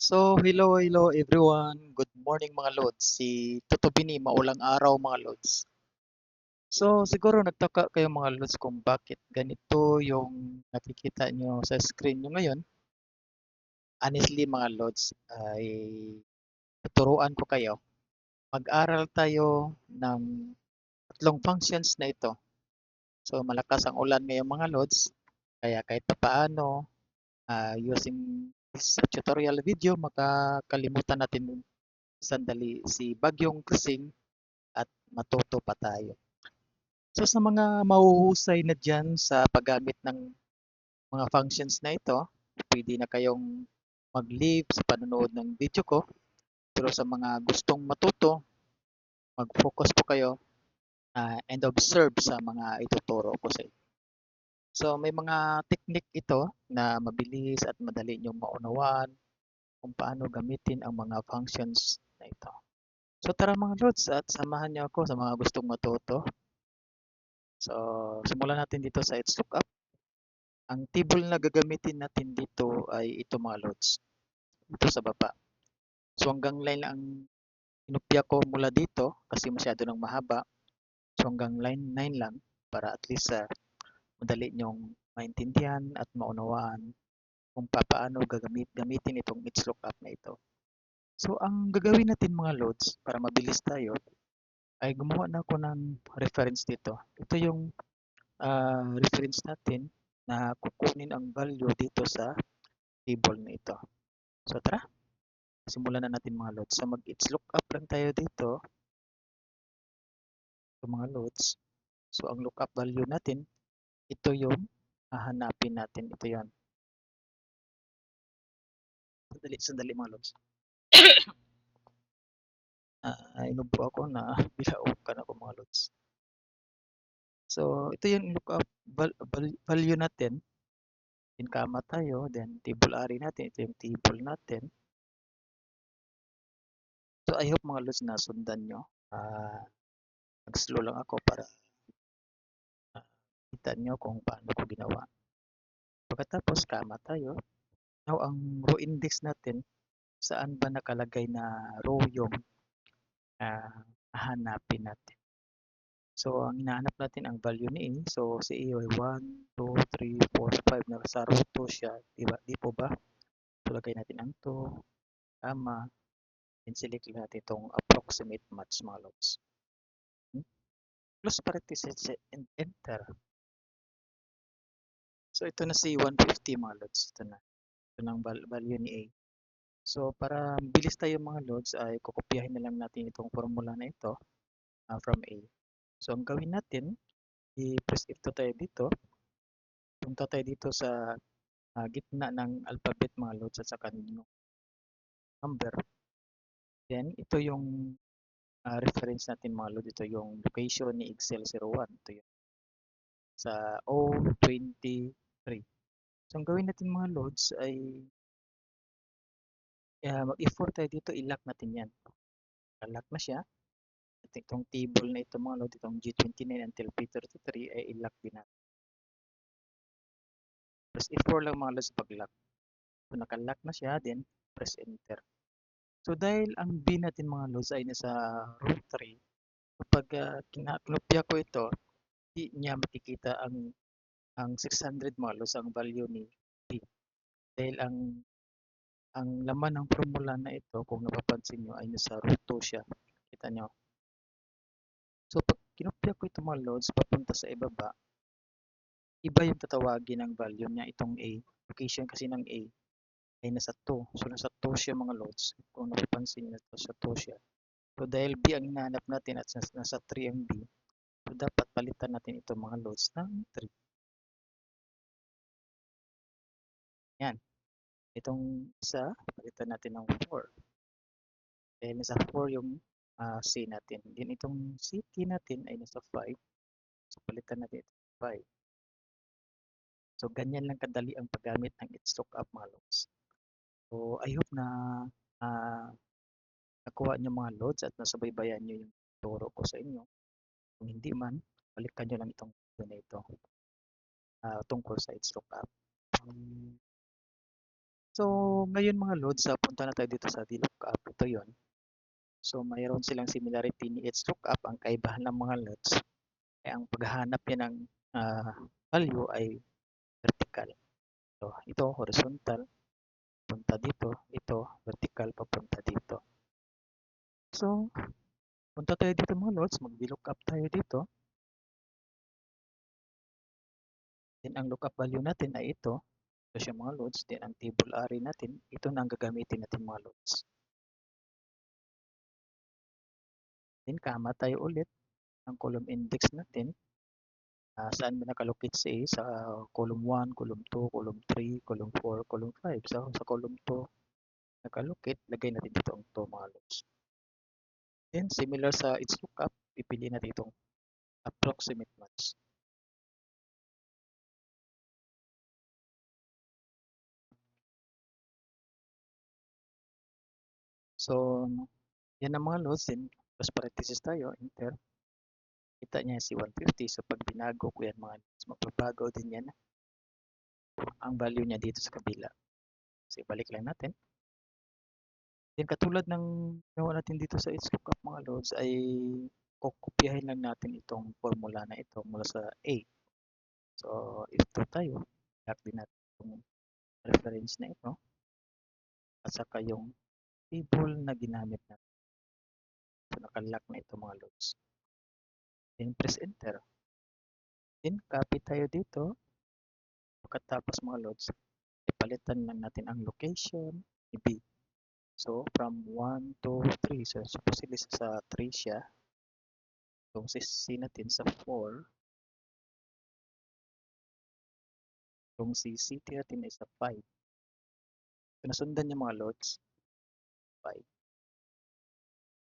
Hello everyone. Good morning mga lods. Si Toto Bini, maulang araw mga lods. Siguro nagtaka kayo mga lods kung bakit ganito yung nakikita nyo sa screen nyo ngayon. Honestly mga lods, ay tuturuan ko kayo. Mag-aral tayo ng tatlong functions na ito. Malakas ang ulan ngayon mga lods, kaya kahit papaano, using this tutorial video, makakalimutan natin sandali si Bagyong Kasing at matuto pa tayo. Sa mga mahuhusay na dyan sa paggamit ng mga functions na ito, pwede na kayong mag-leave sa panonood ng video ko. Pero sa mga gustong matuto, mag-focus po kayo and observe sa mga ituturo ko sa inyo. May mga technique ito na mabilis at madali niyong maunawaan kung paano gamitin ang mga functions na ito. Tara mga Lods at samahan niyo ako sa mga gustong matuto. Simulan natin dito sa It's Lookup. Ang table na gagamitin natin dito ay ito mga Lods. Ito sa baba. Hanggang line ang inupya ko mula dito kasi masyado nang mahaba. Hanggang line 9 lang para at least madali nyong maintindihan at maunawaan kung paano gamitin itong It's Lookup na ito. Ang gagawin natin mga Lods para mabilis tayo ay gumawa na ako ng reference dito. Ito yung reference natin na kukunin ang value dito sa table na ito. Tara, simulan na natin mga loads. Mag-its lookup lang tayo dito. Ito mga loads. Ang lookup value natin, ito yung hahanapin natin. Ito yan. Sandali mga loads. Inubo ako na bilaukan ako mga loads. Ito yung lookup value natin. In kama tayo, then table array natin. Ito yung table natin. I hope mga loads na sundan nyo. Mag-slow lang ako para kita nyo kung paano ko ginawa. Pagkatapos kama tayo. Now, ang row index natin, saan ba nakalagay na row yung hahanapin natin. Ang hinahanap natin ang value ni A. Si A ay 1, 2, 3, 4, 5. Nasa row 2 siya. Diba? Di po ba? Lagay natin ang 2, kama, and select natin itong approximate match mga loads. Close parenthesis and enter. Ito na si 150 mga loads. Ito na. Ito na ang value ni A. Para bilis tayo mga loads ay kukopyahin na lang natin itong formula na ito from A. Ang gawin natin, i-press F2 tayo dito. Punta tayo dito sa gitna ng alphabet mga loads at saka number. Then, ito yung reference natin mga loads. Ito yung location ni Excel 01. Ito yun. Sa O23. Ang gawin natin mga loads ay mag-effort tayo dito, i-lock natin yan. Lock na siya. At itong table na ito mga loads, itong G29 until P33 ay i-lock din natin. Press F4 lang mga loads pag-lock. Naka-lock na siya, then press enter. Dahil ang B natin mga loads ay nasa row 3, kapag kinopya ko ito, hindi niya makikita ang 600 mga loads, ang value ni B. Dahil ang laman ng formula na ito, kung napapansin nyo, ay nasa row 2 siya. Kita nyo. Pag kinopya ko ito mga loads, papunta sa ibaba, iba yung tatawagin ng value niya, itong A. Location kasi ng A ay nasa 2. Nasa 2 siya mga loads. Kung napapansin nyo, nasa 2 siya. Dahil B ang hinahanap natin at nasa 3 ang B, dapat palitan natin ito mga loads ng 3. Yan. Itong isa, palitan natin ng 4. Dahil nasa 4 yung C natin. Then itong CT natin ay nasa 5. Palitan natin ito 5. Ganyan lang kadali ang paggamit ng It's Lookup mga loads. I hope na nakuha nyo mga loads at nasabaybayan nyo yung turo ko sa inyo. Kung hindi man, balikan nyo lang itong video na ito tungkol sa It's Lookup. So, ngayon mga lods, punta na tayo dito sa VLOOKUP. Ito yon. So, mayroon silang similarity ni HLOOKUP. Ang kaibahan ng mga lods ay ang paghahanap niya ng ah, value ay vertical. So, ito horizontal, punta dito. Ito vertical, papunta dito. So, punta tayo dito mga lods. Mag-VLOOKUP tayo dito. Then, ang lookup value natin ay ito. Ito siya mga loads. Then ang table array natin, ito na ang gagamitin natin mga loads. Then kama tayo ulit ang column index natin. Saan ba nakalocate si A? Sa column 1, column 2, column 3, column 4, column 5. So sa column 2 nakalocate, lagay natin dito ang 2 mga loads. Then similar sa its lookup, pipili natin itong approximate match. So yan ang mga loads. Then plus parenthesis tayo, enter. Kita niya si 150. So pag binago ko yan mga loads, magbabago din yan ang value niya dito sa kabila. So ibalik lang natin. Then katulad ng ginawa natin dito sa its lookup mga loads ay kokopyahin lang natin itong formula na ito mula sa A. So ito tayo, lock din natin itong reference na ito at saka yung table na ginamit natin. So nakalock na ito mga loads. Then press enter. Then copy tayo dito. Pagkatapos mga loads, ipalitan lang natin ang location ni B. So from 1, 2, 3. So supposedly sa 3 siya. Itong si C natin sa 4. Itong si CT natin ay sa 5. So nasundan niya mga loads, 5.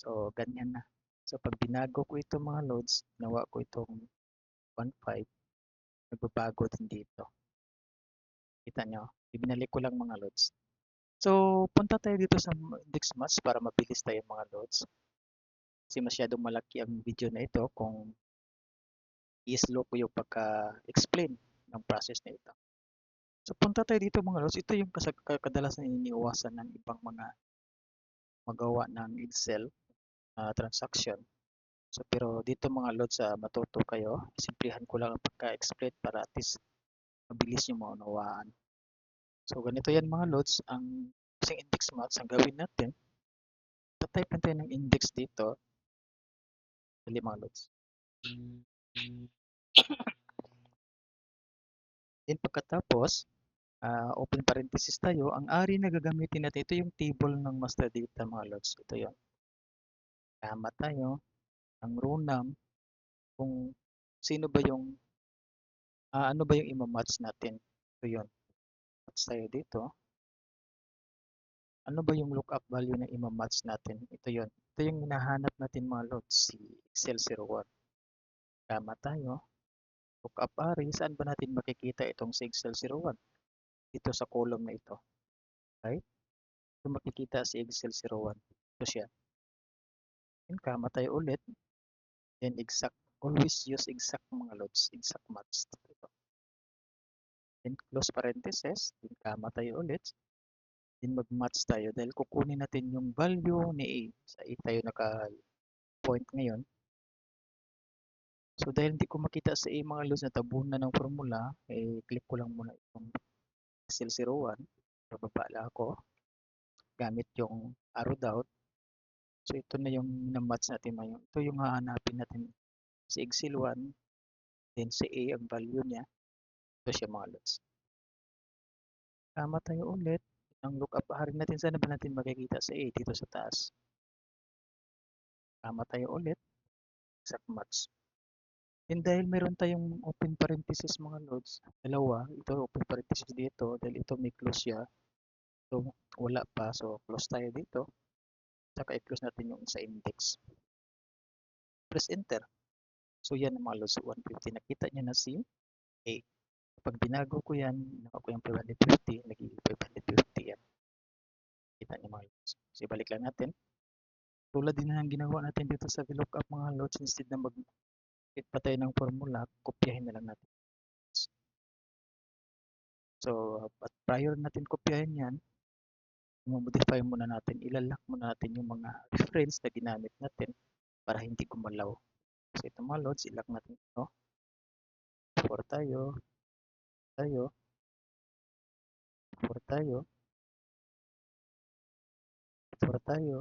So ganyan na. So pag binago ko ito mga loads, nawa ko itong 1.5, nagbabago din dito. Kita nyo, ibinalik ko lang mga loads. So punta tayo dito sa index match para mabilis tayo mga loads. Kasi masyadong malaki ang video na ito kung i-slow ko yung pagka-explain ng process na ito. So punta tayo dito mga loads. Ito yung kadalasan iniiwasan ng ibang mga magawa ng Excel transaction. So pero dito mga loads, matuto kayo. Simplihan ko lang ang pagka-explain para at least mabilis nyo maunawaan. So ganito yan mga loads. Ang kasing index match, ang gawin natin, type natin ng index dito. Dali mga loads. Then pagkatapos, open parenthesis tayo. Ang ari na gagamitin natin, ito yung table ng master data mga loads. Ito yun. Tama tayo. Ang row num, kung sino ba yung, ano ba yung imamatch natin. Ito yun. Match tayo dito. Ano ba yung lookup value na imamatch natin? Ito yun. Ito yung hinahanap natin mga loads, si Excel 01. Tama tayo. Lookup array, saan ba natin makikita itong si Excel 01? Dito sa column na ito. Right? Ito makikita si Excel 01. Ito siya. Then kama tayo ulit. Then exact. Always use exact mga loads. Exact match. Ito. Then close parenthesis. Then kama tayo ulit. Then mag-match tayo dahil kukunin natin yung value ni A. Sa A tayo naka-point ngayon. So dahil hindi ko makita sa A mga loads na tabunan ng formula, click ko lang muna itong Excel 01. Bababa lang ako gamit yung arrow down. So ito na yung na-match natin ngayon. Ito yung hahanapin natin si Excel 1, then si A ang value niya. Ito siya mga loads. Tama tayo ulit. Ang lookup hari natin, saan ba natin makikita sa A? Dito sa taas. Tama tayo ulit. Exact match. And dahil meron tayong open parenthesis mga loads, dalawa, ito open parenthesis dito, dahil ito may close siya. So wala pa, so close tayo dito. Saka i-close natin yung sa index. Press enter. So yan ang mga loads 150. Nakita niyo na si A. Pag binago ko yan, nakuha ko yung 550, naging 550 yan. Kita niyo mga loads. So ibalik lang natin. Tulad din ng ginawa natin dito sa VLOOKUP mga loads, instead na mag-fit pa tayo ng formula, kopyahin na lang natin. So, at prior natin kopyahin yan, i-modify muna natin, ilalak muna natin yung mga reference na ginamit natin para hindi gumalaw. So, ito mga loads, ilak natin ito. 4 tayo, tayo, 4 tayo, 4 tayo,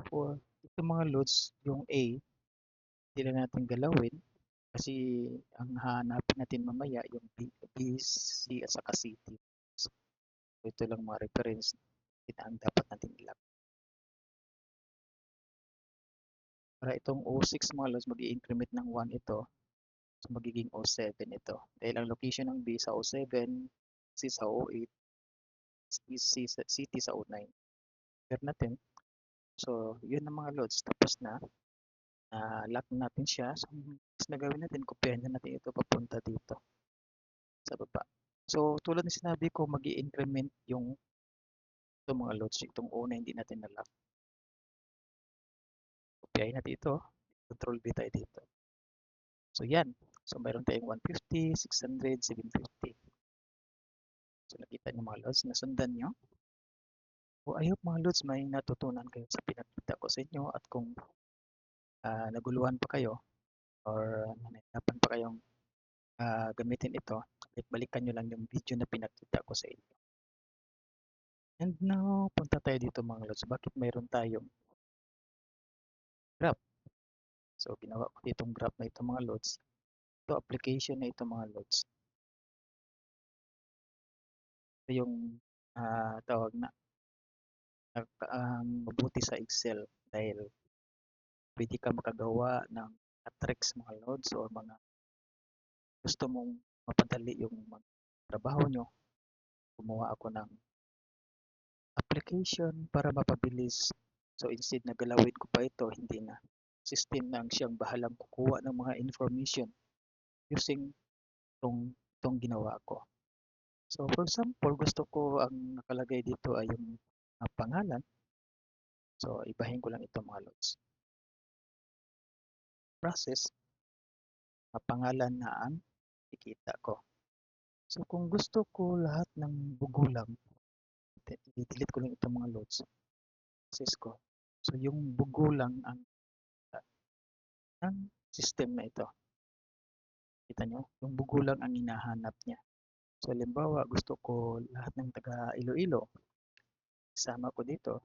4. Ito mga loads, yung A, hindi na natin galawin kasi ang hahanapin natin mamaya yung B, C at saka C. So, ito lang mga reference na ang dapat natin ilak. Para itong O6 mga loads, mag-i-increment ng 1 ito. So, magiging O7 ito. Dahil ang location ng B sa O7, C sa O8, CT sa O9. Clear natin. So, yun ang mga loads. Tapos na, lock natin siya. So, next na gawin natin, kopyahin na natin ito papunta dito sa baba. So, tulad ng sinabi ko, mag-i-increment yung itong mga loads. Itong O na hindi natin na-lock. Kopyahin natin ito. Control V tayo dito. So, yan. So, mayroon tayong 150, 600, 750. So, nakita niyo mga loads, nasundan nyo. So, I hope mga loads may natutunan kayo sa pinakita ko sa inyo at kung naguluhan pa kayo or nahihirapan pa kayong gamitin ito, balikan nyo lang yung video na pinakita ko sa inyo. And now, punta tayo dito mga lods. Bakit mayroon tayong graph? So, ginawa ko ditong graph na ito mga lods. Ito, application na ito mga lods. Ito yung tawag na mabuti sa Excel dahil pwede ka makagawa ng tricks mga lods o mga gusto mong mapadali yung trabaho nyo. Gumawa ako ng application para mapabilis. So instead na galawin ko pa ito, hindi na. System lang siyang bahalang kukuha ng mga information using itong ginawa ko. So for example, gusto ko ang nakalagay dito ay yung pangalan. So ibahin ko lang ito mga lods. Process, pangalan na ang ikita ko. So kung gusto ko lahat ng bugulang, i-delete ko lang itong mga loads. Process ko. So yung bugulang ang system na ito. Kita nyo, yung bugulang ang hinahanap niya. So, halimbawa, gusto ko lahat ng taga Iloilo. Isama ko dito.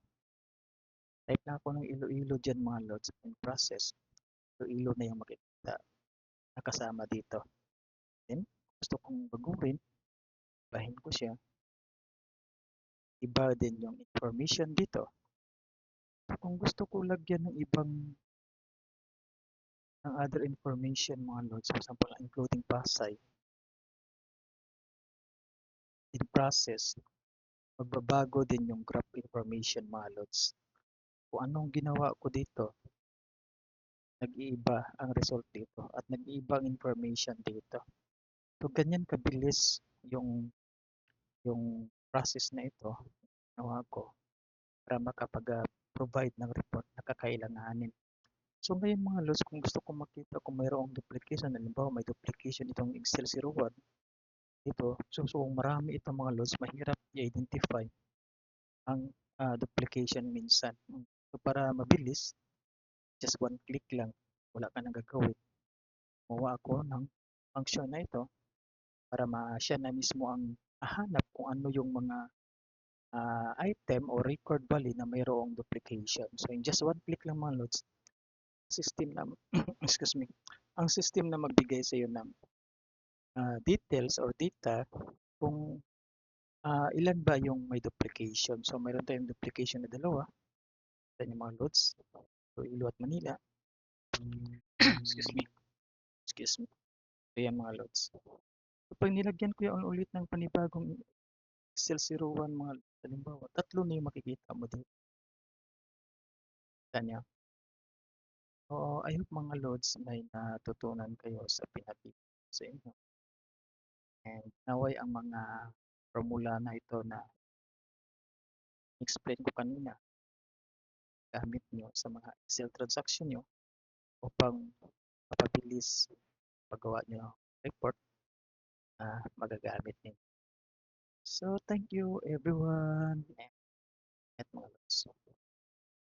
Type na ako ng Iloilo dyan mga loads in process. Iloilo na yung makikita nakasama dito. Then, gusto kong baguhin. Bahin ko siya. Iba din yung information dito. So, kung gusto ko lagyan ng ibang ng other information mga loads, for example, including Pasay, in process, magbabago din yung graph information mga loads. Kung anong ginawa ko dito, nag-iiba ang result dito at nag-iiba ang information dito. So, ganyan kabilis yung process na ito ginawa ko para makapag-provide ng report na kakailanganin. So, ngayon mga lods, kung gusto ko makita kung mayroong duplication, halimbawa may duplication itong Excel 01 dito, so kung marami itong mga lods, mahirap i-identify ang duplication minsan. So, para mabilis, just one click lang, wala ka nang gagawin. Gumawa ako ng function na ito para siya na mismo ang hahanap kung ano yung mga item o record value na mayroong duplication. So in just one click lang mga loads, system na excuse me, ang system na magbigay sa iyo ng details or data kung ilan ba yung may duplication. So mayroon tayong duplication na dalawa. Ito yung mga loads. So Ilo at Manila. Excuse me. Excuse me. Ito yung mga loads. So pag nilagyan ko yung ulit ng panibagong Excel 01 mga halimbawa, tatlo na yung makikita mo dito. Kanya. So, I hope mga loads may natutunan kayo sa pinakita sa inyo. And naway ang mga formula na ito na explain ko kanina, gamit nyo sa mga Excel transaction nyo upang mapabilis paggawa nyo ng report magagamit ninyo. So, thank you everyone. And mga lods.